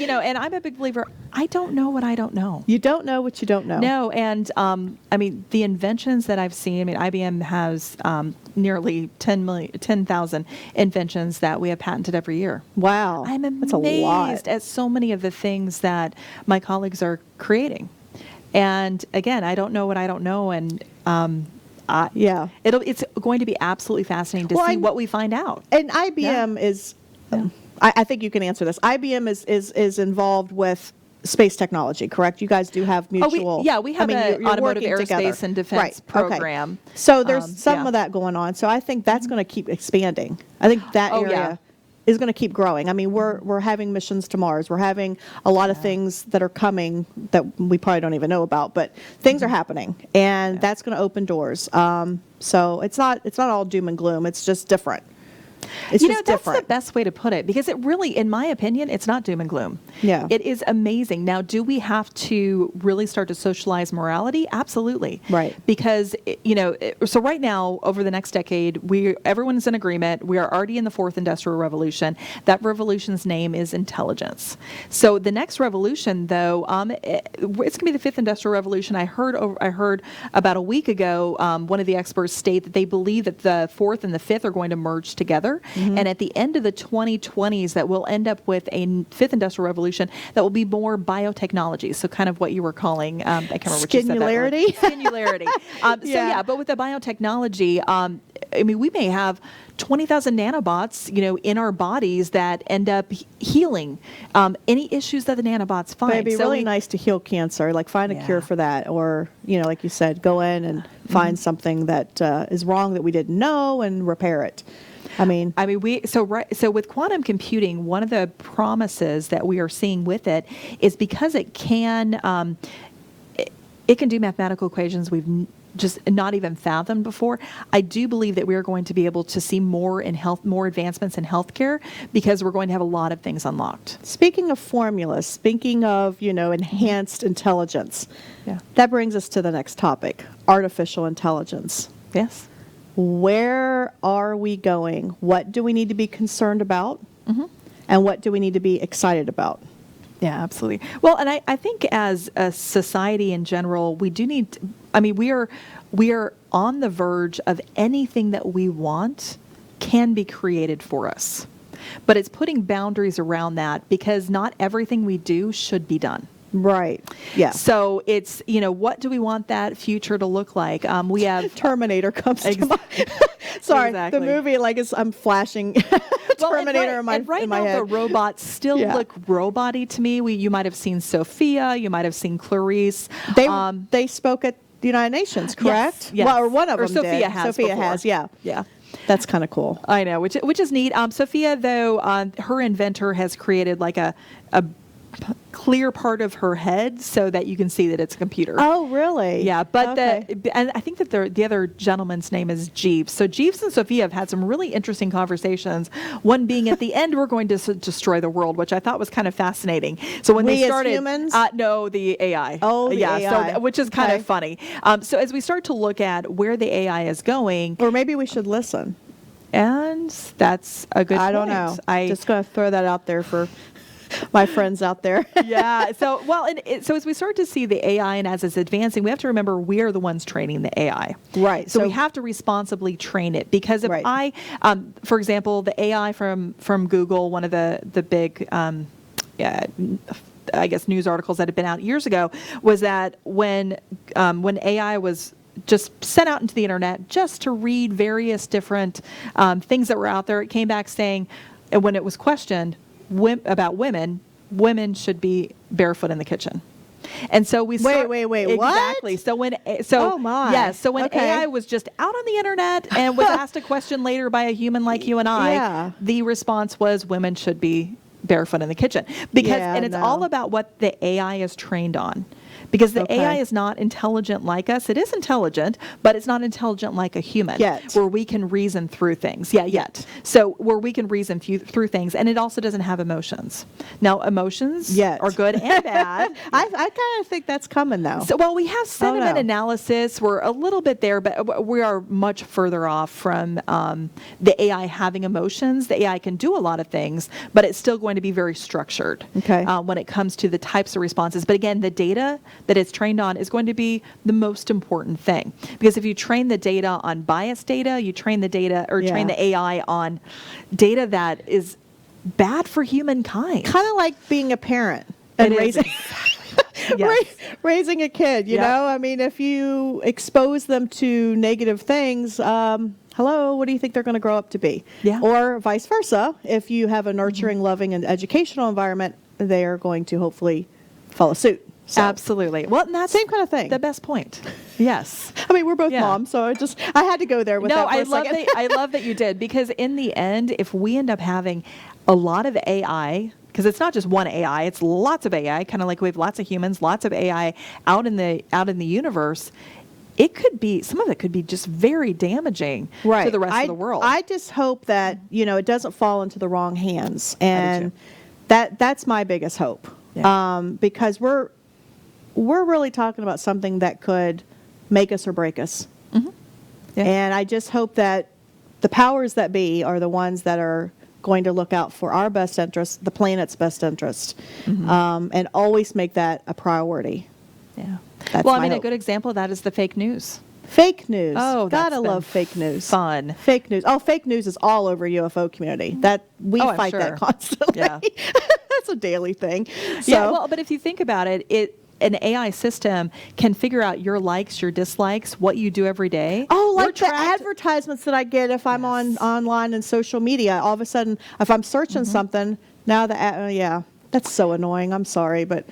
and I'm a big believer, I don't know what I don't know. You don't know what you don't know. No, and the inventions that I've seen, IBM has nearly 10,000 inventions that we have patented every year. Wow. I'm amazed That's a lot. at so many of the things that my colleagues are creating. And again, I don't know what I don't know, and it's going to be absolutely fascinating to see what we find out. And IBM is, I think you can answer this. IBM is involved with space technology, correct? You guys do have mutual. We have an automotive aerospace and defense program. Okay. So there's some of that going on. So I think that's going to keep expanding. I think that area is going to keep growing. I mean, we're having missions to Mars. We're having a lot of things that are coming that we probably don't even know about, but things are happening, and that's going to open doors. So it's not all doom and gloom. It's just different. It's just that's different. the best way to put it, because it really, in my opinion, it's not doom and gloom. Yeah. It is amazing. Now, do we have to really start to socialize morality? Absolutely. Right. Because, so right now, over the next decade, everyone's in agreement. We are already in the fourth industrial revolution. That revolution's name is intelligence. So the next revolution, though, it's going to be the fifth industrial revolution. I heard about a week ago, one of the experts state that they believe that the fourth and the fifth are going to merge together. And at the end of the 2020s, that we'll end up with a fifth industrial revolution that will be more biotechnology. So kind of what you were calling, I can't remember what you said. Singularity. But with the biotechnology, we may have 20,000 nanobots, in our bodies that end up healing any issues that the nanobots find. But it'd be really nice to heal cancer, like find a cure for that, or like you said, go in and find something that is wrong that we didn't know and repair it. So with quantum computing, one of the promises that we are seeing with it is because it can do mathematical equations we've just not even fathomed before. I do believe that we are going to be able to see more advancements in healthcare, because we're going to have a lot of things unlocked. Speaking of formulas, speaking of, enhanced intelligence, that brings us to the next topic, artificial intelligence. Yes. Where are we going? What do we need to be concerned about? And what do we need to be excited about? Yeah, absolutely. Well, and I think as a society in general, we do need, we are on the verge of anything that we want can be created for us. But it's putting boundaries around that, because not everything we do should be done. Right. Yeah. So it's, what do we want that future to look like? We have Terminator comes to mind. Sorry, Exactly. the movie, I'm flashing Terminator in my now head. the robots still look robot-y to me. You might have seen Sophia. You might have seen Clarice. They spoke at the United Nations, correct? Yes. Well, or one of them Sophia did. has Sophia before. has, yeah. Yeah. That's kind of cool. I know, which is neat. Sophia, though, her inventor has created like a clear part of her head so that you can see that it's a computer. Oh, really? Yeah, but okay. and I think that the other gentleman's name is Jeeves. So Jeeves and Sophia have had some really interesting conversations. One being at the end, we're going to destroy the world, which I thought was kind of fascinating. So when they started, as humans? No, the AI. Oh, the AI. So which is kind of funny. So as we start to look at where the AI is going, Or maybe we should listen. and that's a good. I don't know. Just going to throw that out there for my friends out there. Yeah. So, so as we start to see the AI and as it's advancing, we have to remember we are the ones training the AI. Right. So we have to responsibly train it, because if for example, the AI from Google, one of the big, I guess, news articles that had been out years ago, was that when AI was just sent out into the internet just to read various different things that were out there, it came back saying, and when it was questioned about women should be barefoot in the kitchen. And so we wait, exactly. What? So oh my. Yes. So when AI was just out on the internet and was asked a question later by a human like you and I, the response was women should be barefoot in the kitchen, because it's all about what the AI is trained on. Because the AI is not intelligent like us. It is intelligent, but it's not intelligent like a human. Yet. Where we can reason through things. Yeah, yet. So where we can reason through things. And it also doesn't have emotions. Now, emotions are good and bad. I kind of think that's coming, though. So, we have sentiment analysis. We're a little bit there, but we are much further off from the AI having emotions. The AI can do a lot of things, but it's still going to be very structured when it comes to the types of responses. But again, the data that it's trained on is going to be the most important thing, because if you train the data on biased data, you train the data or train the AI on data that is bad for humankind. Kind of like being a parent and raising raising a kid, you know? I mean, if you expose them to negative things, hello, what do you think they're going to grow up to be? Yeah. Or vice versa. If you have a nurturing, loving, and educational environment, they are going to hopefully follow suit. So. Absolutely. Well, and that's same kind of thing. The best point. Yes. I mean, we're both moms, so I had to go there with that for a second. I love that you did, because in the end, if we end up having a lot of AI, because it's not just one AI, it's lots of AI, kind of like we have lots of humans, lots of AI out in the universe. It could be, some of it could be just very damaging to the rest of the world. I just hope that, it doesn't fall into the wrong hands. And that's my biggest hope. Yeah. Because we're really talking about something that could make us or break us. Mm-hmm. Yeah. And I just hope that the powers that be are the ones that are going to look out for our best interest, the planet's best interest, and always make that a priority. Yeah. A good example of that is the fake news. Fake news. Oh, gotta love fake news. Fun. Fake news. Oh, fake news is all over UFO community. That we fight that constantly. Yeah. That's a daily thing. So, but if you think about it, an AI system can figure out your likes, your dislikes, what you do every day. Oh, like the advertisements that I get if I'm online and social media. All of a sudden, if I'm searching something, now that's so annoying. I'm sorry, but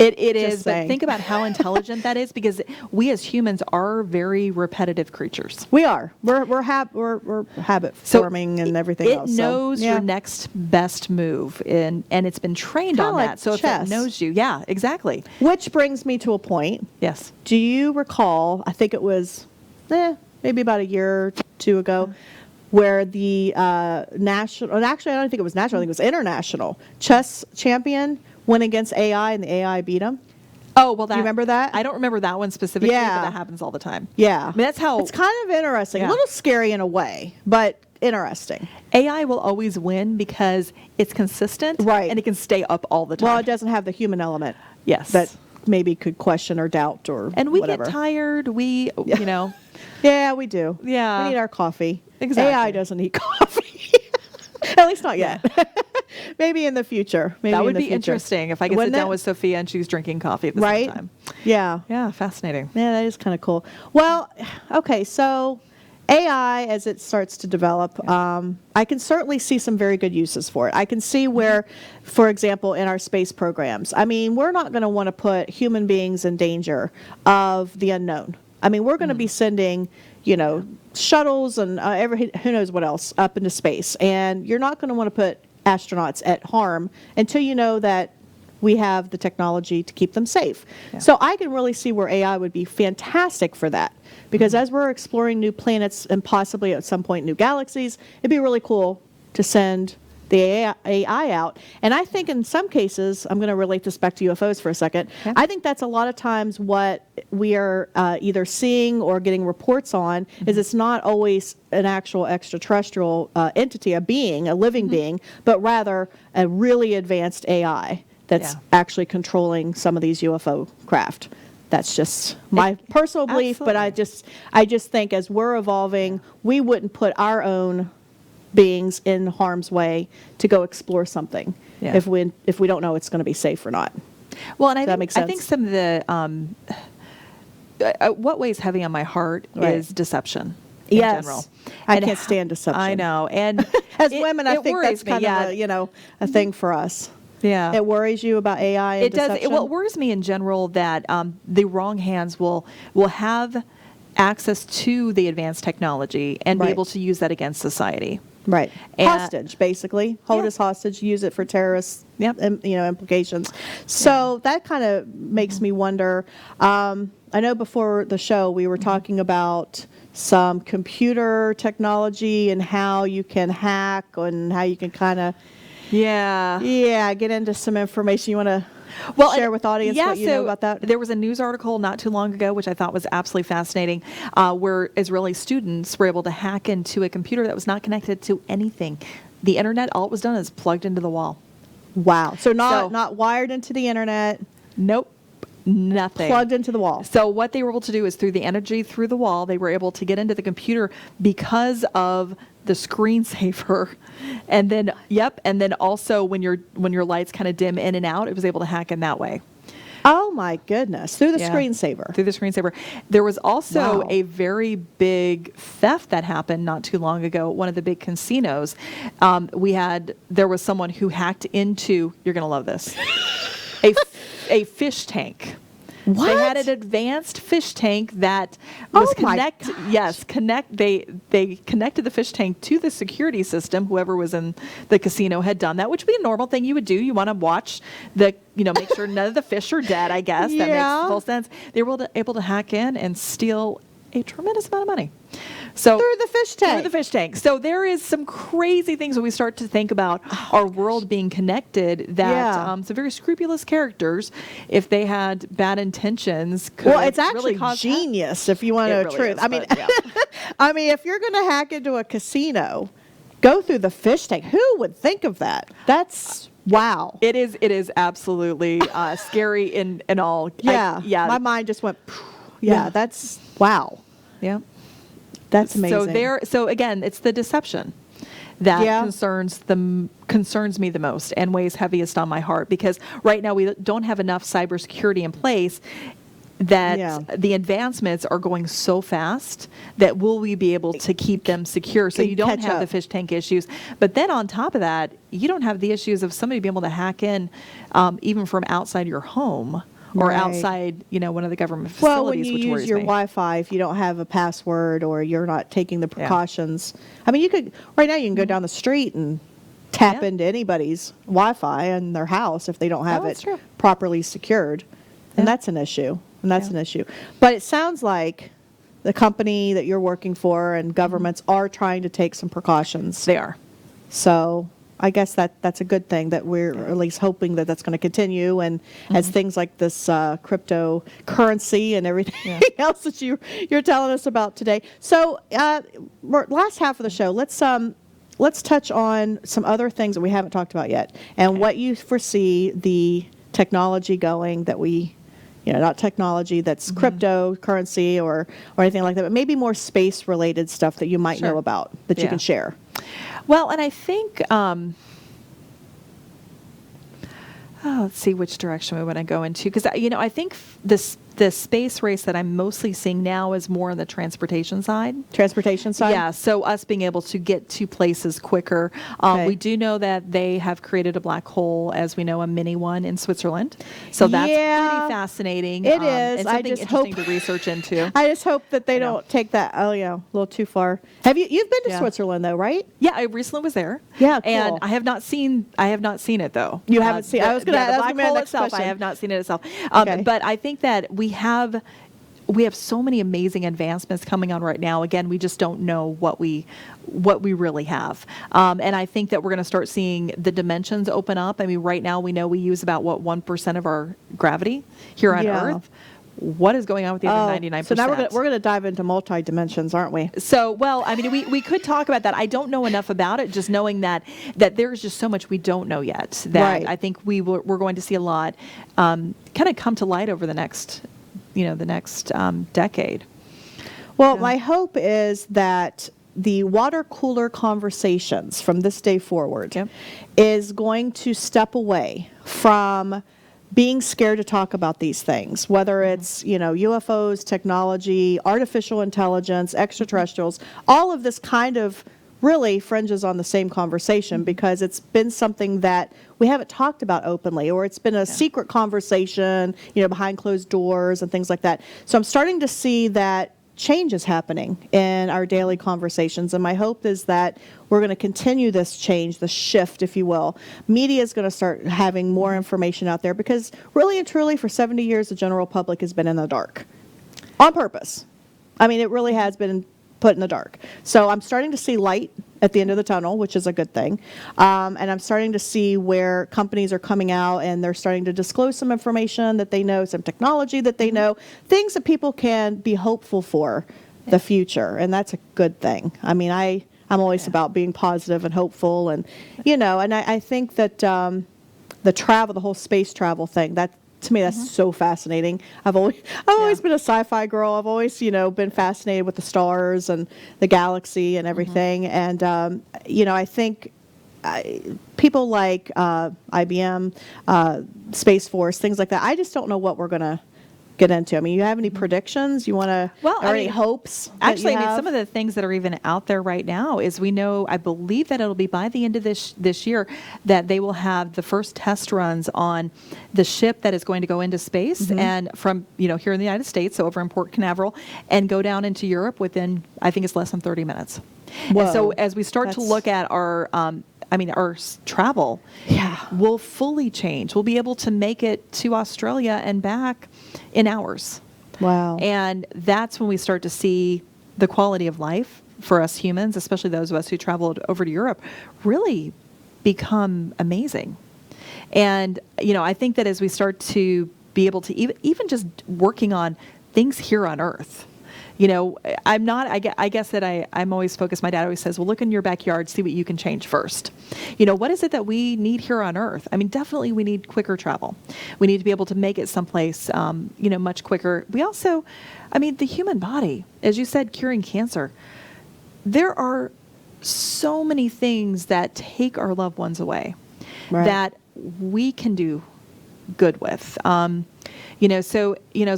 It Just is, but saying. think about how intelligent that is, because we as humans are very repetitive creatures. We are. We're habit So forming and everything it else. So, knows yeah. your next best move, and it's been trained Kinda on like that. So chess. if it knows you, yeah, exactly. Which brings me to a point. Yes. Do you recall, I think it was maybe about a year or two ago, where the national, and actually I don't think it was national, I think it was international, chess champion went against AI and the AI beat him? Oh, well, Do you remember that? I don't remember that one specifically, Yeah. but that happens all the time. Yeah. I mean, that's how It's kind of interesting. Yeah. A little scary in a way, but interesting. AI will always win because it's consistent, Right. and it can stay up all the time. Well, it doesn't have the human element yes. that maybe could question or doubt or and we whatever. get tired. We, you know, Yeah, we do. Yeah. We need our coffee. Exactly. AI doesn't need coffee. At least not yet. Maybe in the future. Maybe that in would the be future. interesting if I could Wouldn't sit down it? with Sophia and she's drinking coffee at the Right? same time. Yeah. Yeah, fascinating. Yeah, that is kind of cool. Well, okay, so AI, as it starts to develop, I can certainly see some very good uses for it. I can see where, for example, in our space programs, I mean, we're not going to want to put human beings in danger of the unknown. I mean, we're going to be sending, shuttles and who knows what else up into space. And you're not going to want to put astronauts at harm until you know that we have the technology to keep them safe. Yeah. So I can really see where AI would be fantastic for that. Because as we're exploring new planets and possibly at some point new galaxies, it'd be really cool to send the AI out. And I think in some cases, I'm going to relate this back to UFOs for a second, Okay. I think that's a lot of times what we are either seeing or getting reports on is it's not always an actual extraterrestrial entity, a being, a living being, but rather a really advanced AI that's Yeah. actually controlling some of these UFO craft. That's just my personal belief, but I just think as we're evolving, we wouldn't put our own beings in harm's way to go explore something Yeah. if we don't know it's going to be safe or not. Well, and that make I think sense? some of the what weighs heavy on my heart Right. is deception in Yes. general. I And can't stand deception. I know, and As it- women, I it think worries that's kind me, of a thing for us. yeah. It worries you about AI and It does. deception? Well, it worries me in general that the wrong hands will have access to the advanced technology and Right. be able to use that against society. Right. And- Hostage, basically. Hold Yeah. us hostage, use it for terrorist Yep. implications. So that kind of makes me wonder. I know before the show we were talking about some computer technology and how you can hack and how you can kind of, get into some information. You want to share with audience what you know about that? There was a news article not too long ago, which I thought was absolutely fascinating, where Israeli students were able to hack into a computer that was not connected to anything. The internet, all it was done is plugged into the wall. Wow. So not wired into the internet, Nope. Nothing. plugged into the wall. So what they were able to do is through the energy through the wall, they were able to get into the computer because of the screensaver. And then, and then also when your lights kind of dim in and out, it was able to hack in that way. Oh my goodness. Through the Yeah. screensaver. Through the screensaver. There was also Wow. a very big theft that happened not too long ago at one of the big casinos. There was someone who hacked into, you're going to love this, a fish tank. What? They had an advanced fish tank that was Oh my connected. Yes, They connected the fish tank to the security system. Whoever was in the casino had done that, which would be a normal thing you would do. You want to watch make sure none of the fish are dead. I guess that Yeah. makes full sense. They were able to hack in and steal a tremendous amount of money. So Through the fish tank. Through the fish tank. So there is some crazy things when we start to think about our world being connected that some very scrupulous characters, if they had bad intentions, could Well, it's really actually cause genius if you want It to know really the truth. is, I mean, but, yeah. I mean, if you're going to hack into a casino, go through the fish tank. Who would think of that? That's wow. It is absolutely scary in all. Yeah. Yeah. My mind just went. Yeah. That's wow. Yeah. That's amazing. So again, it's the deception that Yeah. concerns me the most and weighs heaviest on my heart, because right now we don't have enough cybersecurity in place that the advancements are going so fast that will we be able to keep them secure so you don't catch have the up. fish tank issues. But then on top of that, you don't have the issues of somebody being able to hack in even from outside your home. or Right. outside, one of the government Well, when facilities, you which use worries your me. Wi-Fi, if you don't have a password or you're not taking the precautions, I mean, right now you can go down the street and tap Yeah. into anybody's Wi-Fi in their house if they don't have that's it true. properly secured, and Yeah. that's an issue. And that's Yeah. an issue. But it sounds like the company that you're working for and governments are trying to take some precautions. They are. So I guess that's a good thing that we're at least hoping that that's going to continue. And as things like this cryptocurrency and everything else that you're telling us about today. So last half of the show, let's touch on some other things that we haven't talked about yet, and what you foresee the technology going that we. Not technology that's cryptocurrency or anything like that, but maybe more space-related stuff that you might know about that you can share. Well, and I think, let's see which direction we want to go into. Because, I think the space race that I'm mostly seeing now is more on the transportation side. Transportation side? Yeah, so us being able to get to places quicker. We do know that they have created a black hole, as we know, a mini one in Switzerland. So that's pretty fascinating. It is. And I something just interesting hope to research into. I just hope that they don't take that a little too far. You've been to Switzerland though, right? Yeah, I recently was there. Yeah, cool. And I have not seen it though. You haven't seen. I was going to the ask black my hole next itself. question. I have not seen it itself. Okay. But I think that we have so many amazing advancements coming on right now. Again, we just don't know what we really have. And I think that we're going to start seeing the dimensions open up. I mean, right now we know we use about 1% of our gravity here on Earth. What is going on with the other 99%? So now we're going to dive into multi-dimensions, aren't we? So, well, I mean, we could talk about that. I don't know enough about it, just knowing that there's just so much we don't know yet. That I think we're going to see a lot kind of come to light over the next decade. Well, my hope is that the water cooler conversations from this day forward is going to step away from being scared to talk about these things, whether it's, UFOs, technology, artificial intelligence, extraterrestrials, all of this kind of really fringes on the same conversation because it's been something that we haven't talked about openly, or it's been a secret conversation, behind closed doors and things like that. So I'm starting to see that change is happening in our daily conversations, and my hope is that we're going to continue this change, the shift, if you will. Media is going to start having more information out there because really and truly for 70 years the general public has been in the dark on purpose. I mean, it really has been put in the dark. So I'm starting to see light at the end of the tunnel, which is a good thing. And I'm starting to see where companies are coming out and they're starting to disclose some information that they know, some technology that they know, things that people can be hopeful for the future. And that's a good thing. I mean, I'm always about being positive and hopeful. And, and I think that the whole space travel thing, that to me, that's so fascinating. I've always been a sci-fi girl. I've always, been fascinated with the stars and the galaxy and everything. And, I think people like IBM, Space Force, things like that, I just don't know what we're going to get into. I mean, you have any predictions? You want to, any hopes? Actually, I mean, some of the things that are even out there right now is we know, I believe that it'll be by the end of this year that they will have the first test runs on the ship that is going to go into space and from, here in the United States, so over in Port Canaveral, and go down into Europe within, I think it's less than 30 minutes. Whoa. And so as we start to look at our travel will fully change. We'll be able to make it to Australia and back in hours. Wow. And that's when we start to see the quality of life for us humans, especially those of us who traveled over to Europe, really become amazing. And, I think that as we start to be able to even just working on things here on Earth, I'm not, I guess that I'm always focused. My dad always says, well, look in your backyard, see what you can change first. What is it that we need here on Earth? I mean, definitely we need quicker travel. We need to be able to make it someplace, much quicker. We also, the human body, as you said, curing cancer. There are so many things that take our loved ones away that we can do good with. As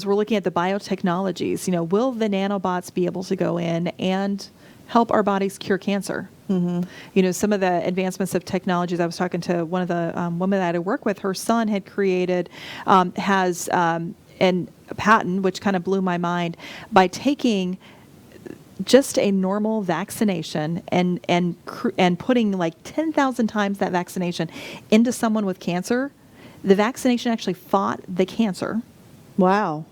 we're looking at the biotechnologies, will the nanobots be able to go in and help our bodies cure cancer. Some of the advancements of technologies. I was talking to one of the women that I work with. Her son had created, has a patent, which kind of blew my mind, by taking just a normal vaccination and putting like 10,000 times that vaccination into someone with cancer. The vaccination actually fought the cancer. Wow.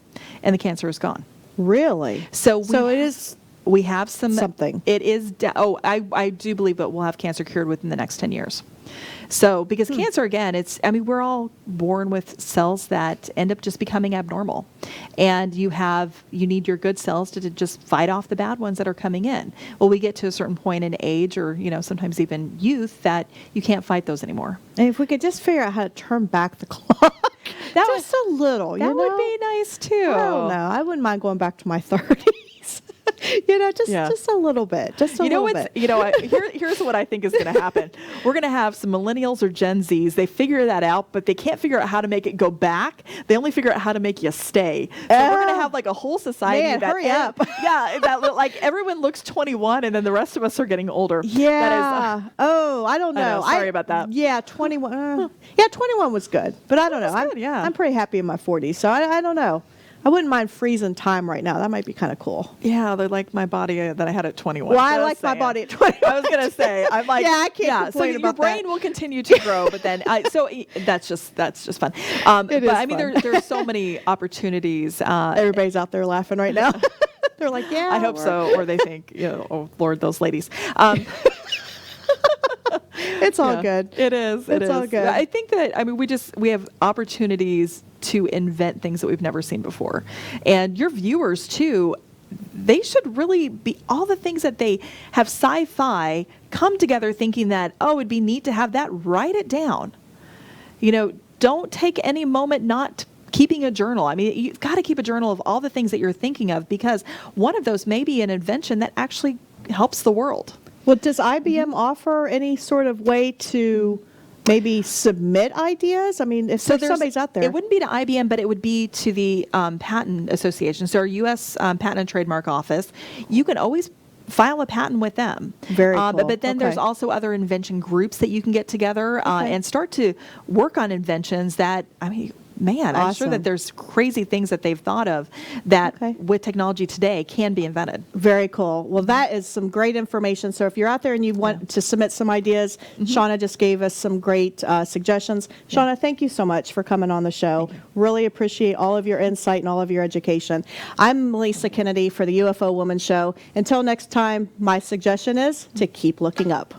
And the cancer is gone. Really? So it is. We have something. It is. I do believe that we'll have cancer cured within the next 10 years. So, because cancer, again, we're all born with cells that end up just becoming abnormal. And you need your good cells to just fight off the bad ones that are coming in. Well, we get to a certain point in age or, sometimes even youth that you can't fight those anymore. And if we could just figure out how to turn back the clock. Just a little, that would be nice too. I don't know. I wouldn't mind going back to my 30s. Just a little bit. Just a little bit. Here's what I think is going to happen. We're going to have some millennials or Gen Zs. They figure that out, but they can't figure out how to make it go back. They only figure out how to make you stay. So we're going to have like a whole society hurry up. That like everyone looks 21, and then the rest of us are getting older. Yeah. I don't know. Sorry about that. Yeah, 21. 21 was good, but I don't know. I'm pretty happy in my 40s, so I don't know. I wouldn't mind freezing time right now. That might be kind of cool. Yeah, they're like my body that I had at 21. Well, I like my body at 21. I was going to say, I'm like, I can't complain about that. So your brain will continue to grow, but then, so that's just fun. But I mean, there's so many opportunities. Everybody's out there laughing right now. They're like, yeah. I hope so. Or they think, oh, Lord, those ladies. It's all good. It is. It's all good. I think that, we have opportunities to invent things that we've never seen before. And your viewers, too, they should really be, all the things that they have sci-fi come together thinking that, it'd be neat to have that, write it down. Don't take any moment not keeping a journal. You've got to keep a journal of all the things that you're thinking of, because one of those may be an invention that actually helps the world. Well, does IBM offer any sort of way to maybe submit ideas? If somebody's out there. It wouldn't be to IBM, but it would be to the Patent Association. So our U.S. Patent and Trademark Office. You can always file a patent with them. Very cool. But then there's also other invention groups that you can get together and start to work on inventions that, man, awesome. I'm sure that there's crazy things that they've thought of that with technology today can be invented. Very cool. Well, that is some great information. So if you're out there and you want to submit some ideas, Shawnna just gave us some great suggestions. Shawnna, thank you so much for coming on the show. Really appreciate all of your insight and all of your education. I'm Melisa Kennedy for the UFO Woman Show. Until next time, my suggestion is to keep looking up.